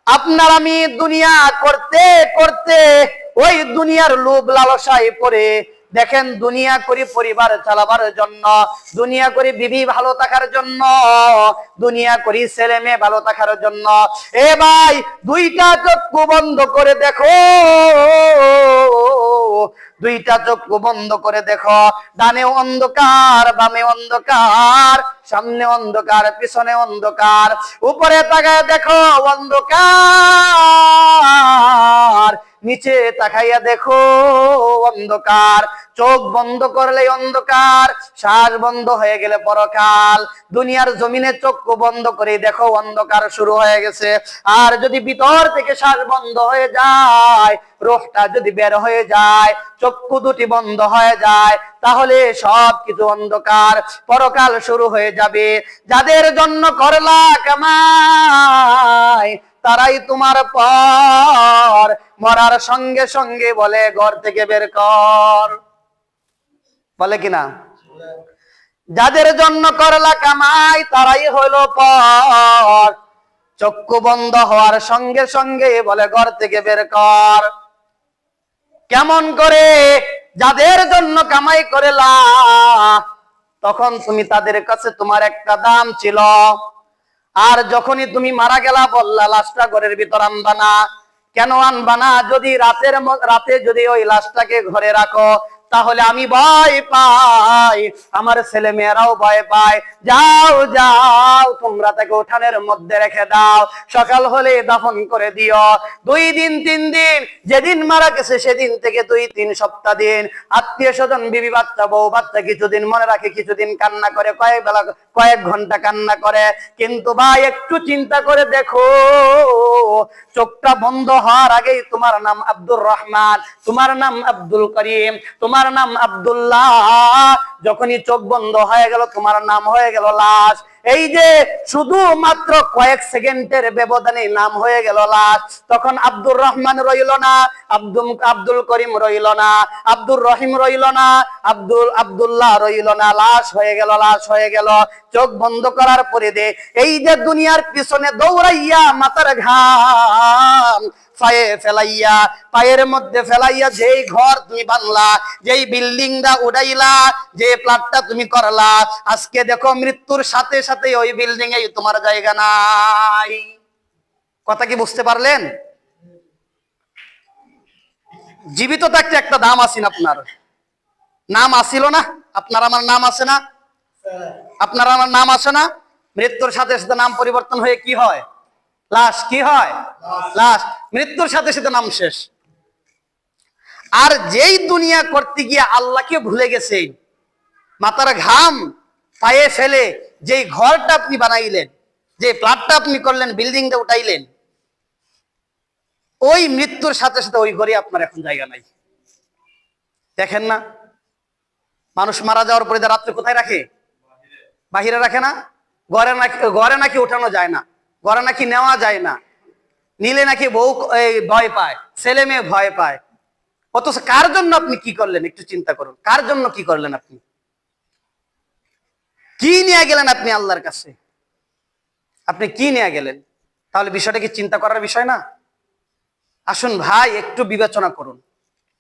আপনার আমি দুনিয়া করতে করতে ওই দুনিয়ার লোভ লালসায় পড়ে দেখেন দুনিয়া করি পরিবার চালাবার জন্য, দুনিয়া করি বিবি ভালো থাকার জন্য, দুনিয়া করি ছেলে মেয়ে ভালো থাকার জন্য। এ ভাই দুইটা চক্ষু বন্ধ করে দেখো, দুইটা চক্ষু বন্ধ করে দেখো, ডানে অন্ধকার বামে অন্ধকার, সামনে অন্ধকার পিছনে অন্ধকার, উপরে তাকায় দেখো অন্ধকার, নিচে তাকাইয়া দেখো অন্ধকার। চোখ বন্ধ করলে অন্ধকার, শ্বাস বন্ধ হয়ে গেলে পরকাল। দুনিয়ার জমিনে চক্ষু বন্ধ করে দেখো অন্ধকার শুরু হয়ে গেছে। আর যদি ভিতর থেকে শ্বাস বন্ধ হয়ে যায়, রোহটা যদি বের হয়ে যায়, চক্ষু দুটি বন্ধ হয়ে যায়, তাহলে সবকিছু অন্ধকার, পরকাল শুরু হয়ে যাবে। যাদের জন্য করলা কামাই তারাই তোমার পর, মরার সঙ্গে সঙ্গে বলে ঘর থেকে বের কর, বলে কিনা? যাদের জন্য করলা কামাই তারাই হলো পর, চক্ষু বন্ধ হওয়ার সঙ্গে সঙ্গে বলে ঘর থেকে বের কর। কেমন করে? যাদের জন্য কামাই করেলা তখন তুমি তাদের কাছে তোমার একটা দাম ছিল, আর যখনই তুমি মারা গেলা বললা লাশটা ঘরের ভিতর আনবা না। কেন আনবা না? যদি রাতে যদি ওই লাশটাকে ঘরে রাখো তাহলে আমি ভয় পাই, আমার ছেলে মেয়েরাও ভয় পায়। যাও যাও তোমরা তাকে উঠানের মধ্যে রেখে দাও, সকাল হলে দাফন করে দিও। 2 দিন 3 দিন, যেদিন মারা গেছে সেদিন থেকে 2-3 সপ্তাহ দিন আত্মীয় স্বজন বিবি বাচ্চা বউ বাচ্চা কিছুদিন মনে রাখে, কিছুদিন কান্না করে, কয়েক ঘন্টা কান্না করে। কিন্তু ভাই একটু চিন্তা করে দেখো, চোখটা বন্ধ হওয়ার আগেই তোমার নাম আব্দুর রহমান, তোমার নাম আব্দুল করিম, তোমার নাম আব্দুল্লাহ, যখনই চোখ বন্ধ হয়ে গেল তোমার নাম হয়ে গেল লাশ। এই যে শুধু মাত্র কয়েক সেকেন্ডের ব্যবধানে নাম হয়ে গেল লাশ, তখন আব্দুর রহমান রইল না, আব্দুল করিম রইল না, আব্দুর রহিম রইল না, আব্দুল্লাহ রইল না, লাশ হয়ে গেল, লাশ হয়ে গেল। চোখ বন্ধ করার পরে দে এই যে দুনিয়ার পিছনে দৌড়াইয়া মাথার ঘাম পায়ে ফেলাইয়া, পায়ের মধ্যে ফেলাইয়া যেই ঘর তুমি বানলা, যেই বিল্ডিংটা উড়াইলা, যে প্লাটটা তুমি করলা, আজকে দেখো মৃত্যুর সাথে সাথে ওই বিল্ডিং এ তোমার জায়গা নাই। কথা কি বুঝতে পারলেন? জীবিত থাকতে একটা দাম আছে না, আপনার নাম আসিল না, আপনার আমার নাম আছে না, আপনার আমার নাম আছে না। মৃত্যুর সাথে সাথে নাম পরিবর্তন হয়ে কি হয়? লাশ। কি হয়? লাশ। মৃত্যুর সাথে সাথে নাম শেষ। আর যেই দুনিয়া করতে গিয়ে আল্লাহকে ভুলে গেছে, মাথার ঘাম পায়ে ফেলে যেই ঘরটা আপনি বানাইলেন, যে প্লাটটা আপনি করলেন, বিল্ডিংটা উঠাইলেন, ওই মৃত্যুর সাথে সাথে ওই ঘরে আপনার এখন জায়গা নাই। দেখেন না, মানুষ মারা যাওয়ার পরে রাত্রে কোথায় রাখে? বাহিরে রাখে না? ঘরে নাকি ওঠানো যায় না, ঘরে নাকি নেওয়া যায় না, নিলে নাকি বউ ভয় পায়, ছেলে মেয়ে ভয় পায়। অথচ কার জন্য আপনি কি করলেন? একটু চিন্তা করুন, কার জন্য কি করলেন? আপনি কি নিয়ে গেলেন? আপনি আল্লাহর কাছে আপনি কি নিয়ে গেলেন? তাহলে বিষয়টা কি চিন্তা করার বিষয় না? আসুন ভাই একটু বিবেচনা করুন।